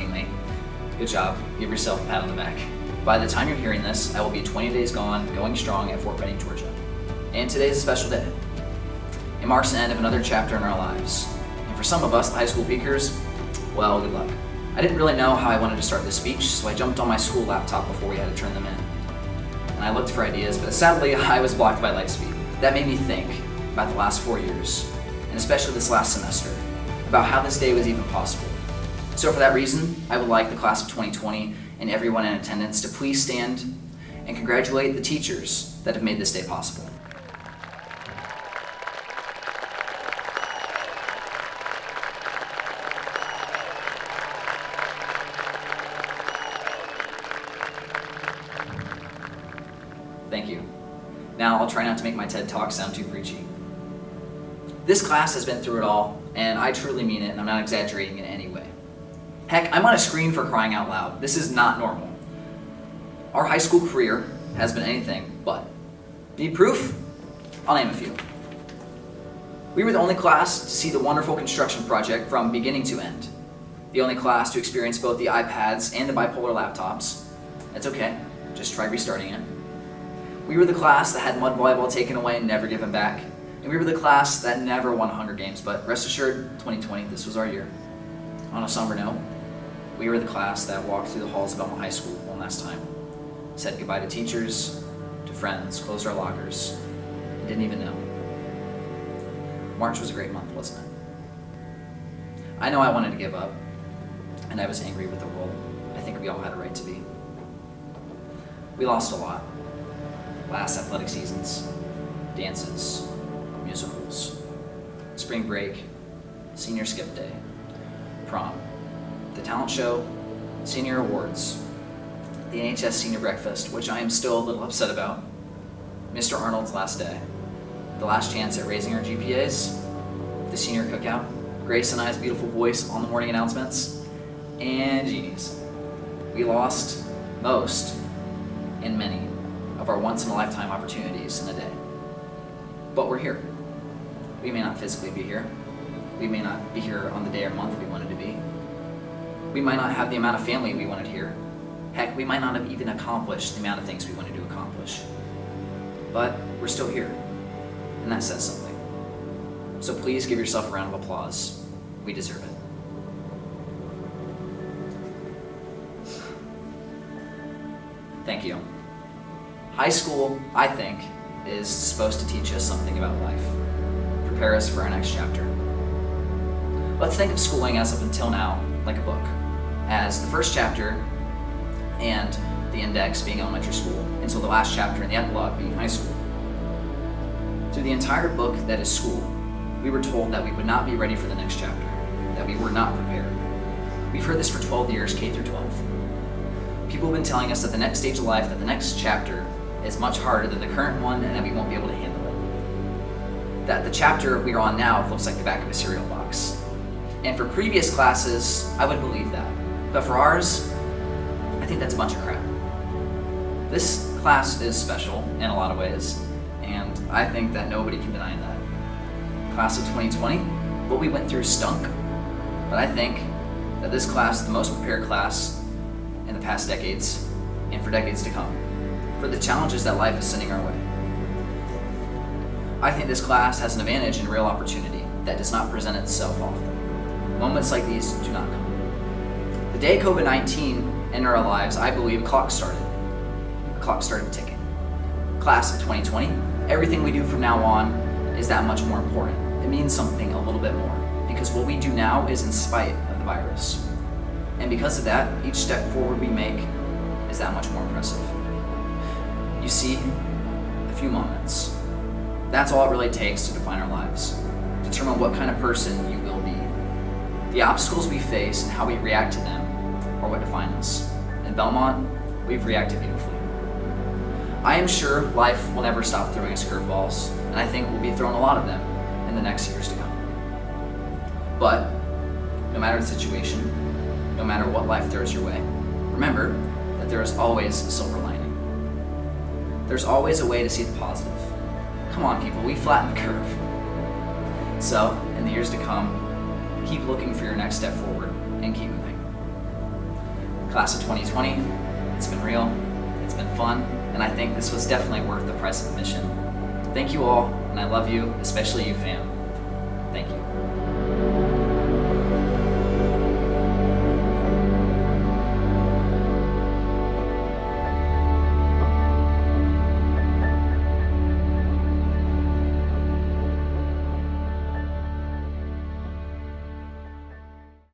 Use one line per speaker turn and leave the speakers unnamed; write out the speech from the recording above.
teammate. Good job. Give yourself a pat on the back. By the time you're hearing this, I will be 20 days gone, going strong at Fort Benning, Georgia. And today is a special day. It marks the end of another chapter in our lives. And for some of us, the high school peakers, well, good luck. I didn't really know how I wanted to start this speech, so I jumped on my school laptop before we had to turn them in. And I looked for ideas, but sadly, I was blocked by Lightspeed. That made me think about the last 4 years, and especially this last semester, about how this day was even possible. So for that reason, I would like the class of 2020 and everyone in attendance to please stand and congratulate the teachers that have made this day possible. Thank you. Now I'll try not to make my TED Talk sound too preachy. This class has been through it all, and I truly mean it, and I'm not exaggerating in any way. Heck, I'm on a screen for crying out loud. This is not normal. Our high school career has been anything but. Need proof? I'll name a few. We were the only class to see the wonderful construction project from beginning to end. The only class to experience both the iPads and the bipolar laptops. It's okay, just try restarting it. We were the class that had mud volleyball taken away and never given back. And we were the class that never won Hunger Games, but rest assured, 2020, this was our year. On a somber note, we were the class that walked through the halls of Bellmont High School one last time, said goodbye to teachers, to friends, closed our lockers, and didn't even know. March was a great month, wasn't it? I know I wanted to give up, and I was angry with the world. I think we all had a right to be. We lost a lot. Last athletic seasons, dances, musicals, spring break, senior skip day, prom, the talent show, senior awards, the NHS senior breakfast, which I am still a little upset about, Mr. Arnold's last day, the last chance at raising our GPAs, the senior cookout, Grace and I's beautiful voice on the morning announcements, and genies. We lost most and many of our once-in-a-lifetime opportunities in a day. But we're here. We may not physically be here. We may not be here on the day or month we wanted to be. We might not have the amount of family we wanted here. Heck, we might not have even accomplished the amount of things we wanted to accomplish. But we're still here, and that says something. So please give yourself a round of applause. We deserve it. Thank you. High school, I think, is supposed to teach us something about life, prepare us for our next chapter. Let's think of schooling as up until now like a book, as the first chapter and the index being elementary school, until the last chapter and the epilogue being high school. Through the entire book that is school, we were told that we would not be ready for the next chapter, that we were not prepared. We've heard this for 12 years, K through 12. People have been telling us that the next stage of life, that the next chapter is much harder than the current one and that we won't be able to handle it. That the chapter we are on now looks like the back of a cereal box. And for previous classes, I would believe that. But for ours, I think that's a bunch of crap. This class is special in a lot of ways, and I think that nobody can deny that. Class of 2020, what we went through stunk, but I think that this class is the most prepared class in the past decades, and for decades to come, for the challenges that life is sending our way. I think this class has an advantage and real opportunity that does not present itself often. Moments like these do not come. The day COVID-19 entered our lives, I believe a clock started. A clock started ticking. Class of 2020, everything we do from now on is that much more important. It means something a little bit more, because what we do now is in spite of the virus. And because of that, each step forward we make is that much more impressive. You see, a few moments. That's all it really takes to define our lives, determine what kind of person you will be. The obstacles we face and how we react to them are what define us. In Bellmont, we've reacted beautifully. I am sure life will never stop throwing us curveballs, and I think we'll be thrown a lot of them in the next years to come. But no matter the situation, no matter what life throws your way, remember that there is always a silver lining. There's always a way to see the positive. Come on, people, we flattened the curve. So, in the years to come, keep looking for your next step forward and keep moving. Class of 2020, it's been real, it's been fun, and I think this was definitely worth the price of admission. Thank you all, and I love you, especially you, fam. Thank you.